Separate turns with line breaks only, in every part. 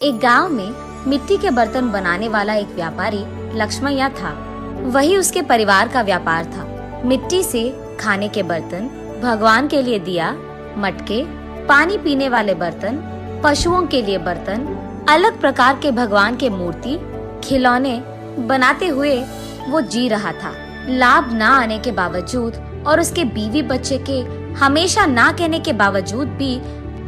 एक गांव में मिट्टी के बर्तन बनाने वाला एक व्यापारी लक्ष्मैया था। वही उसके परिवार का व्यापार था। मिट्टी से खाने के बर्तन, भगवान के लिए दिया, मटके, पानी पीने वाले बर्तन, पशुओं के लिए बर्तन, अलग प्रकार के भगवान के मूर्ति, खिलौने बनाते हुए वो जी रहा था। लाभ ना आने के बावजूद और उसके बीवी बच्चे के हमेशा ना कहने के बावजूद भी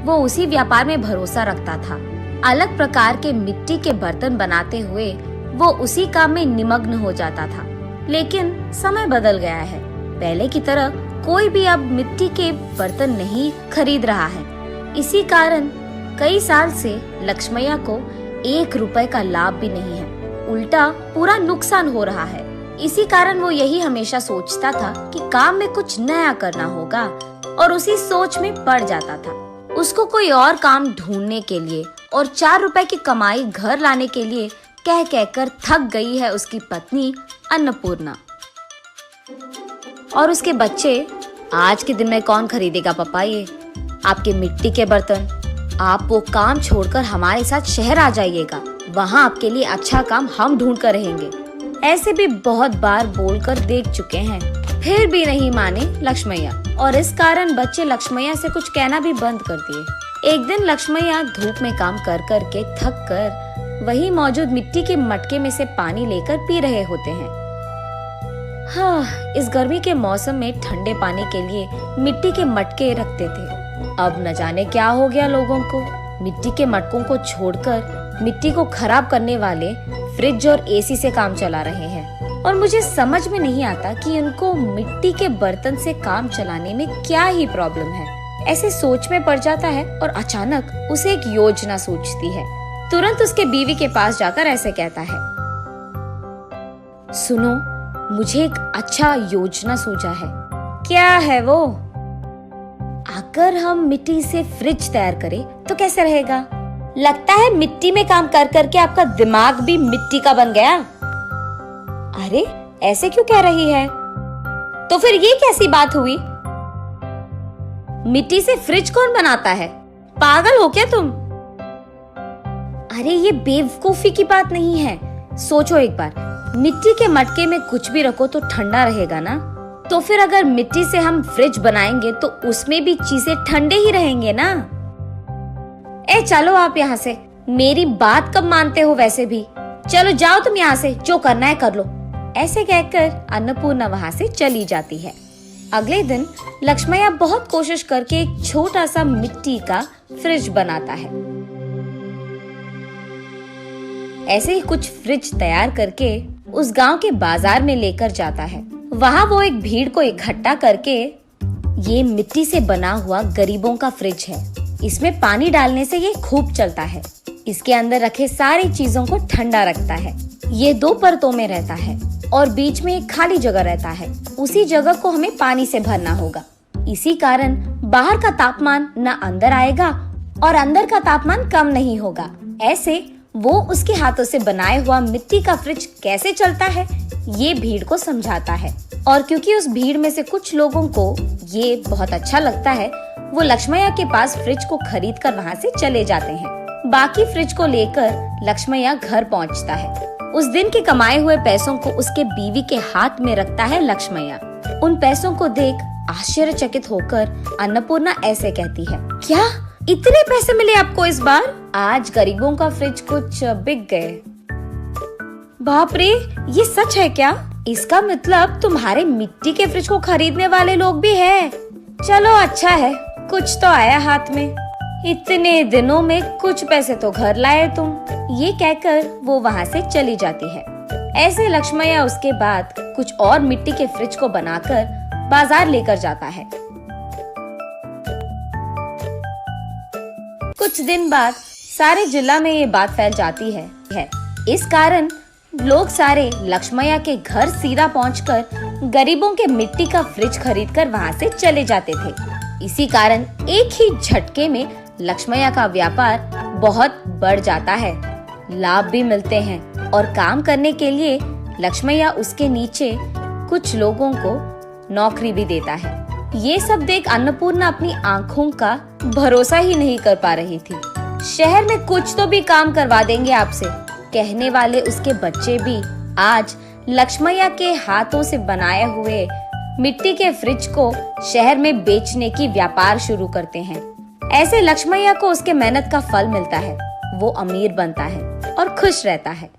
वो उसी व्यापार में भरोसा रखता था। अलग प्रकार के मिट्टी के बर्तन बनाते हुए वो उसी काम में निमग्न हो जाता था। लेकिन समय बदल गया है। पहले की तरह कोई भी अब मिट्टी के बर्तन नहीं खरीद रहा है। इसी कारण कई साल से लक्ष्मैया को 1 रुपए का लाभ भी नहीं है, उल्टा पूरा नुकसान हो रहा है। इसी कारण वो यही हमेशा सोचता था कि काम में कुछ नया करना होगा और उसी सोच में पड़ जाता था। उसको कोई और काम ढूंढने के लिए और 4 रुपए की कमाई घर लाने के लिए कह कहकर थक गई है उसकी पत्नी अन्नपूर्णा। और उसके बच्चे, आज के दिन में कौन खरीदेगा पापा ये आपके मिट्टी के बर्तन? आप वो काम छोड़कर हमारे साथ शहर आ जाइएगा, वहाँ आपके लिए अच्छा काम हम ढूंढ कर रहेंगे। ऐसे भी बहुत बार बोलकर देख चुके हैं, फिर भी नहीं माने लक्ष्मैया, और इस कारण बच्चे लक्ष्मैया से कुछ कहना भी बंद कर दिए। एक दिन लक्ष्मैया धूप में काम कर कर के थक कर वही मौजूद मिट्टी के मटके में से पानी लेकर पी रहे होते हैं। हाँ, इस गर्मी के मौसम में ठंडे पानी के लिए मिट्टी के मटके रखते थे। अब न जाने क्या हो गया लोगों को, मिट्टी के मटकों को छोड़कर मिट्टी को खराब करने वाले फ्रिज और एसी से काम चला रहे हैं। और मुझे समझ में नहीं आता कि उनको मिट्टी के बर्तन से काम चलाने में क्या ही प्रॉब्लम है। ऐसे सोच में पड़ जाता है और अचानक उसे एक योजना सूझती है। तुरंत उसके बीवी के पास जाकर ऐसे कहता है, सुनो, मुझे एक अच्छा योजना सूझा है। क्या है वो? अगर हम मिट्टी से फ्रिज तैयार करें तो कैसे रहेगा? लगता है मिट्टी में काम कर करके आपका दिमाग भी मिट्टी का बन गया। अरे, ऐसे क्यों कह रही है? तो फिर ये कैसी बात हुई? मिट्टी से फ्रिज कौन बनाता है? पागल हो क्या तुम? अरे, ये बेवकूफी की बात नहीं है। सोचो एक बार, मिट्टी के मटके में कुछ भी रखो तो ठंडा रहेगा ना। तो फिर अगर मिट्टी से हम फ्रिज बनाएंगे तो उसमें भी चीजें ठंडे ही रहेंगे ना। चलो आप यहाँ से, मेरी बात कब मानते हो वैसे भी। चलो जाओ तुम यहाँ से, जो करना है कर लो। ऐसे कहकर अन्नपूर्णा वहाँ से चली जाती है। अगले दिन लक्ष्मैया बहुत कोशिश करके एक छोटा सा मिट्टी का फ्रिज बनाता है। ऐसे ही कुछ फ्रिज तैयार करके उस गांव के बाजार में लेकर जाता है। वहाँ वो एक भीड़ को इकट्ठा करके, ये मिट्टी से बना हुआ गरीबों का फ्रिज है, इसमें पानी डालने से ये खूब चलता है। इसके अंदर रखे सारी चीजों को ठंडा रखता है। ये 2 परतों में रहता है और बीच में एक खाली जगह रहता है। उसी जगह को हमें पानी से भरना होगा। इसी कारण बाहर का तापमान न अंदर आएगा और अंदर का तापमान कम नहीं होगा। ऐसे वो उसके हाथों से बनाए हुआ मिट्टी का फ्रिज कैसे चलता है ये भीड़ को समझाता है। और क्योंकि उस भीड़ में से कुछ लोगों को ये बहुत अच्छा लगता है, वो लक्ष्मैया के पास फ्रिज को खरीद कर वहाँ से चले जाते हैं। बाकी फ्रिज को लेकर लक्ष्मैया घर पहुँचता है। उस दिन के कमाए हुए पैसों को उसके बीवी के हाथ में रखता है लक्ष्मैया। उन पैसों को देख आश्चर्यचकित होकर अन्नपूर्णा ऐसे कहती है, क्या इतने पैसे मिले आपको इस बार? आज गरीबों का फ्रिज कुछ बिक गए। बाप रे, ये सच है क्या? इसका मतलब तुम्हारे मिट्टी के फ्रिज को खरीदने वाले लोग भी हैं। चलो अच्छा है, कुछ तो आया हाथ में। इतने दिनों में कुछ पैसे तो घर लाए तुम। ये कहकर वो वहाँ से चली जाती है। ऐसे लक्ष्मैया उसके बाद कुछ और मिट्टी के फ्रिज को बनाकर बाजार लेकर जाता है। कुछ दिन बाद सारे जिला में ये बात फैल जाती है। इस कारण लोग सारे लक्ष्मैया के घर सीधा पहुंचकर गरीबों के मिट्टी का फ्रिज खरीदकर वहाँ से चले जाते थे। इसी कारण एक ही झटके में लक्ष्मैया का व्यापार बहुत बढ़ जाता है। लाभ भी मिलते हैं और काम करने के लिए लक्ष्मैया उसके नीचे कुछ लोगों को नौकरी भी देता है। ये सब देख अन्नपूर्णा अपनी आंखों का भरोसा ही नहीं कर पा रही थी। शहर में कुछ तो भी काम करवा देंगे आपसे, कहने वाले उसके बच्चे भी आज लक्ष्मैया के हाथों से बनाए हुए मिट्टी के फ्रिज को शहर में बेचने की व्यापार शुरू करते हैं। ऐसे लक्ष्मैया को उसके मेहनत का फल मिलता है, वो अमीर बनता है और खुश रहता है।